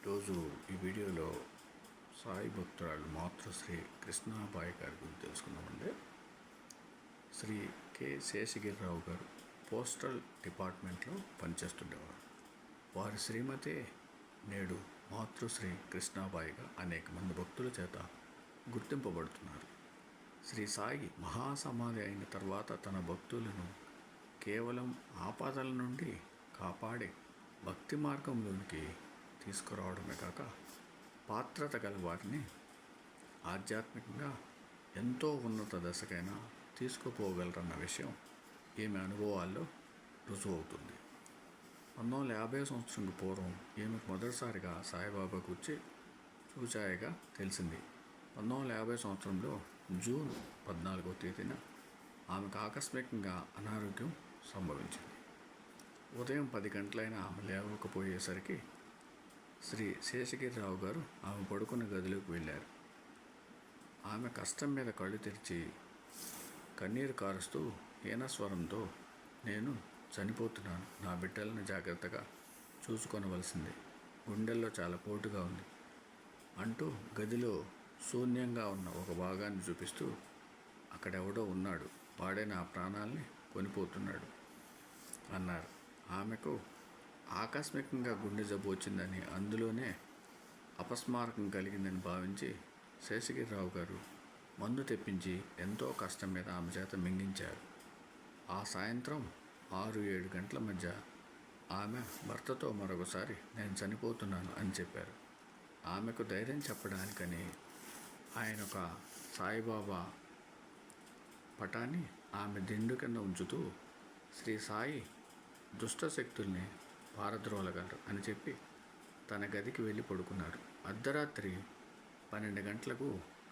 ఈరోజు ఈ వీడియోలో సాయి భక్తురాలు మాతృశ్రీ కృష్ణాబాయి గారి గురించి తెలుసుకుందామండి. శ్రీ కె శేషగిరిరావు గారు పోస్టల్ డిపార్ట్మెంట్లో పనిచేస్తుండేవారు. వారి శ్రీమతి నేడు మాతృశ్రీ కృష్ణాబాయిగా అనేక మంది భక్తుల చేత గుర్తింపబడుతున్నారు. శ్రీ సాయి మహాసమాధి అయిన తర్వాత తన భక్తులను కేవలం ఆపదల నుండి కాపాడి భక్తి మార్గంలోనికి తీసుకురావడమే కాక పాత్రత గల వారిని ఆధ్యాత్మికంగా ఎంతో ఉన్నత దశకైనా తీసుకుపోగలరన్న విషయం ఈమె అనుభవాల్లో రుజువవుతుంది. 1950 సంవత్సరంకు పూర్వం ఈమెకు మొదటిసారిగా సాయిబాబా గురించి చూచాయగా తెలిసింది. 1950 సంవత్సరంలో జూన్ 14వ తేదీన ఆమెకు ఆకస్మికంగా అనారోగ్యం సంభవించింది. ఉదయం 10 గంటలైనా ఆమె లేవకపోయేసరికి శ్రీ శేషగిరిరావు గారు ఆమె పడుకున్న గదిలోకి వెళ్ళారు. ఆమె కష్టం మీద కళ్ళు తెరిచి కన్నీరు కారుస్తూ హీనస్వరంతో, "నేను చనిపోతున్నాను, నా బిడ్డలను జాగ్రత్తగా చూసుకొనవలసింది, గుండెల్లో చాలా పోటుగా ఉంది" అంటూ గదిలో శూన్యంగా ఉన్న ఒక భాగాన్ని చూపిస్తూ, "అక్కడెవడో ఉన్నాడు, వాడే నా ప్రాణాల్ని కొనిపోతున్నాడు" అన్నారు. ఆమెకు ఆకస్మికంగా గుండె జబ్బు వచ్చిందని, అందులోనే అపస్మారకం కలిగిందని భావించి శేషగిరిరావు గారు మందు తెప్పించి ఎంతో కష్టం మీద ఆమె చేత మింగించారు. ఆ సాయంత్రం 6-7 గంటల మధ్య ఆమె భర్తతో మరొకసారి "నేను చనిపోతున్నాను" అని చెప్పారు. ఆమెకు ధైర్యం చెప్పడానికని ఆయన ఒక సాయిబాబా పటాన్ని ఆమె దిండు కింద ఉంచుతూ, "శ్రీ సాయి దుష్టశక్తుల్ని పారద్రోలగలరు" అని చెప్పి తన గదికి వెళ్ళి పడుకున్నారు. అర్ధరాత్రి 12 గంటలకు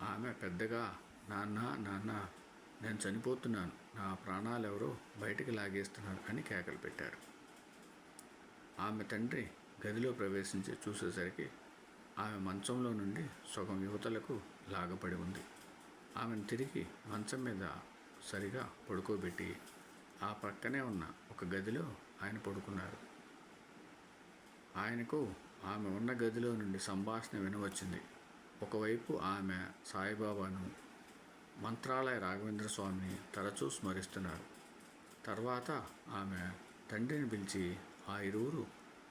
ఆమె పెద్దగా, "నాన్న, నాన్న, నేను చనిపోతున్నాను, నా ప్రాణాలు ఎవరో బయటికి లాగేస్తున్నారు" అని కేకలు పెట్టారు. ఆమె తండ్రి గదిలో ప్రవేశించి చూసేసరికి ఆమె మంచంలో నుండి సగం యువతలకు లాగపడి ఉంది. ఆమెను తిరిగి మంచం మీద సరిగా పడుకోబెట్టి ఆ పక్కనే ఉన్న ఒక గదిలో ఆయన పడుకున్నారు. ఆయనకు ఆమె ఉన్న గదిలో నుండి సంభాషణ వినవచ్చింది. ఒకవైపు ఆమె సాయిబాబాను, మంత్రాలయ రాఘవేంద్ర స్వామిని తరచూ స్మరిస్తున్నారు. తర్వాత ఆమె తండ్రిని పిలిచి ఆ ఇరువురు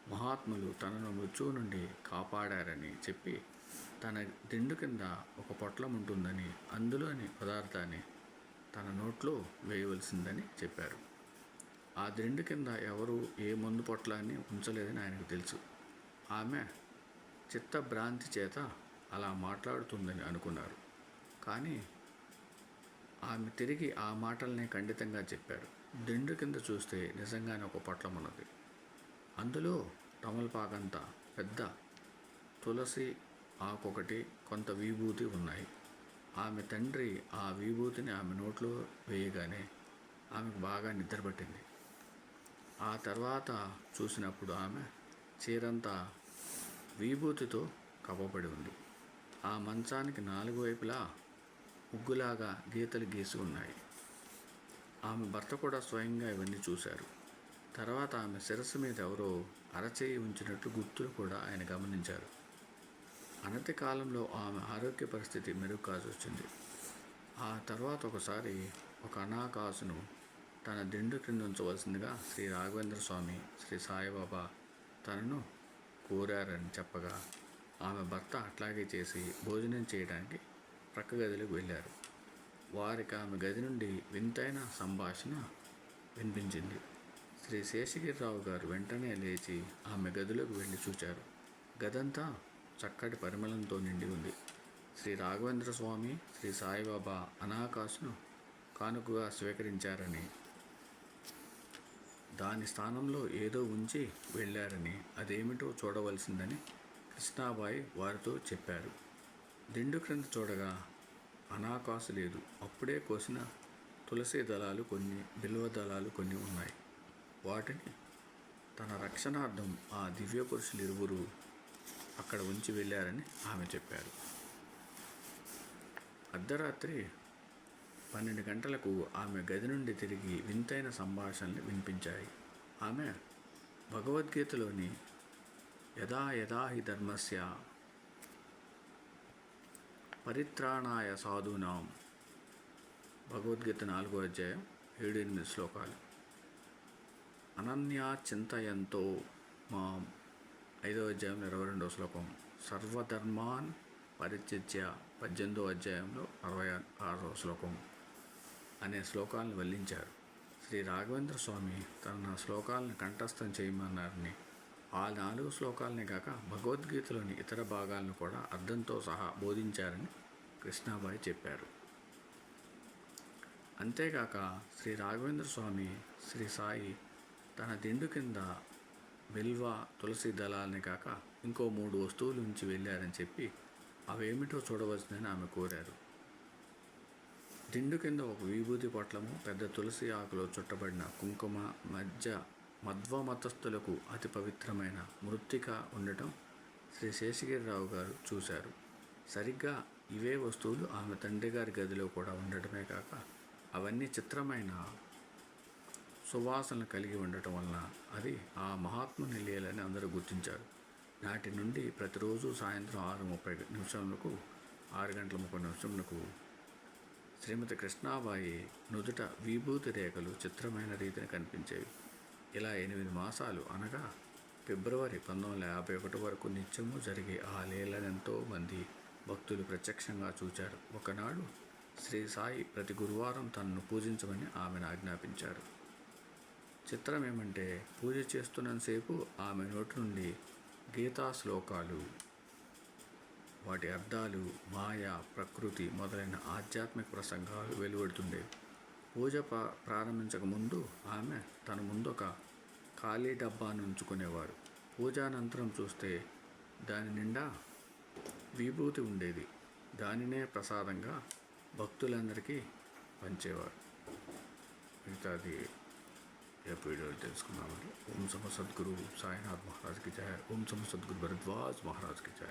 మహాత్ములు తనను మృత్యువు నుండి కాపాడారని చెప్పి తన దిండు కింద ఒక పొట్లం ఉంటుందని, అందులోని పదార్థాన్ని తన నోట్లో వేయవలసిందని చెప్పారు. ఆ దిండు కింద ఎవరు ఏ మందు పొట్లాన్ని ఉంచలేదని ఆయనకు తెలుసు. ఆమె చిత్తభ్రాంతి చేత అలా మాట్లాడుతుందని అనుకున్నారు. కానీ ఆమె తిరిగి ఆ మాటల్ని ఖండితంగా చెప్పారు. దిండు కింద చూస్తే నిజంగానే ఒక పొట్లం ఉన్నది. అందులో తమలపాకంత పెద్ద తులసి ఆకొకటి, కొంత విభూతి ఉన్నాయి. ఆమె తండ్రి ఆ విభూతిని ఆమె నోట్లో వేయగానే ఆమెకు బాగా నిద్రపట్టింది. ఆ తర్వాత చూసినప్పుడు ఆమె చీరంతా విభూతితో కప్పబడి ఉంది. ఆ మంచానికి 4 వైపులా ముగ్గులాగా గీతలు గీసి ఉన్నాయి. ఆమె భర్త కూడా స్వయంగా ఇవన్నీ చూశారు. తర్వాత ఆమె శిరస్సు మీద ఎవరో అరచేయి ఉంచినట్లు గుర్తులు కూడా ఆయన గమనించారు. అనతి కాలంలో ఆమె ఆరోగ్య పరిస్థితి మెరుగు కాజొచ్చింది. ఆ తర్వాత ఒకసారి ఒక అనాకాసును తన దిండు క్రింద ఉంచవలసిందిగా శ్రీ రాఘవేంద్ర స్వామి, శ్రీ సాయిబాబా తనను కోరారని చెప్పగా ఆమె భర్త అట్లాగే చేసి భోజనం చేయడానికి ప్రక్క గదిలోకి వెళ్ళారు. వారికి ఆమె గది నుండి వింతైన సంభాషణ వినిపించింది. శ్రీ శేషగిరిరావు గారు వెంటనే లేచి ఆమె గదిలోకి వెళ్ళి చూచారు. గదంతా చక్కటి పరిమళంతో నిండి ఉంది. శ్రీ రాఘవేంద్ర స్వామి, శ్రీ సాయిబాబా అనాకాసును కానుకగా స్వీకరించారని, దాని స్థానంలో ఏదో ఉంచి వెళ్ళారని, అదేమిటో చూడవలసిందని కృష్ణాబాయి వారితో చెప్పారు. దిండు క్రింద చూడగా అనాకాసు లేదు. అప్పుడే కోసిన తులసి దళాలు కొన్ని, బిల్వ దళాలు కొన్ని ఉన్నాయి. వాటిని తన రక్షణార్థం ఆ దివ్య పురుషులు ఇరువురు అక్కడ ఉంచి వెళ్ళారని ఆమె చెప్పారు. అర్ధరాత్రి 12 గంటలకు ఆమె గది నుండి తిరిగి వింతైన సంభాషణలు వినిపించాయి. ఆమె భగవద్గీతలోని యదా యదా హి ధర్మస్య పరిత్రాణాయ సాధూనాం. భగవద్గీత 4వ అధ్యాయం 7-8 శ్లోకాలు. అనన్యా చింతయంతో మాం 5వ అధ్యాయం 22వ శ్లోకం. సర్వధర్మాన్ పరిత్యజ్య 18వ అధ్యాయంలో 66వ శ్లోకం అనే శ్లోకాలను వల్లించారు. శ్రీ రాఘవేంద్ర స్వామి తన శ్లోకాలను కంఠస్థం చేయమన్నారని, ఆ 4 శ్లోకాలనే కాక భగవద్గీతలోని ఇతర భాగాలను కూడా అర్థంతో సహా బోధించారని కృష్ణాబాయి చెప్పారు. అంతేకాక శ్రీ రాఘవేంద్ర స్వామి శ్రీ సాయి తన దిండు కింద బిల్వ తులసి దళాలని కాక ఇంకో 3 వస్తువులు ఉంచి వెళ్ళారని చెప్పి అవేమిటో చూడవచ్చునని ఆమె కోరారు. దిండు కింద ఒక విభూతి పొట్లము, పెద్ద తులసి ఆకులో చుట్టబడిన కుంకుమ, మధ్వ మతస్థులకు అతి పవిత్రమైన మృత్తిక ఉండటం శ్రీ శేషగిరిరావు గారు చూశారు. సరిగ్గా ఇవే వస్తువులు ఆమె తండ్రి గారి గదిలో కూడా ఉండటమే కాక అవన్నీ చిత్రమైన సువాసనలు కలిగి ఉండటం వలన అది ఆ మహాత్ముని లీలని అందరూ గుర్తించారు. నాటి నుండి ప్రతిరోజు సాయంత్రం 6 గంటల 30 నిమిషములకు శ్రీమతి కృష్ణాబాయి నుదుట విభూతి రేఖలు చిత్రమైన రీతిని కనిపించేవి. ఇలా 8 మాసాలు అనగా ఫిబ్రవరి 1951 వరకు నిత్యము జరిగే ఆ లీలనెంతో మంది భక్తులు ప్రత్యక్షంగా చూచారు. ఒకనాడు శ్రీ సాయి ప్రతి గురువారం తనను పూజించమని ఆమెను ఆజ్ఞాపించారు. చిత్రం ఏమంటే, పూజ చేస్తున్నంతసేపు ఆమె నోటి నుండి గీతా శ్లోకాలు, వాటి అర్థాలు, మాయ, ప్రకృతి మొదలైన ఆధ్యాత్మిక ప్రసంగాలు వెలువడుతుండేవి. పూజ ప్రారంభించక ముందు ఆమె తన ముందు ఒక ఖాళీ డబ్బాను ఉంచుకునేవారు. పూజానంతరం చూస్తే దాని నిండా విభూతి ఉండేది. దానినే ప్రసాదంగా భక్తులందరికీ పంచేవారు. మిగతాది రేపు వీడియోలు తెలుసుకున్నామండి. ఓం సమసద్గురు సాయినాథ్ మహారాజ్కి జయ. ఓం సమసద్గురు భరద్వాజ్ మహారాజ్కి జయ.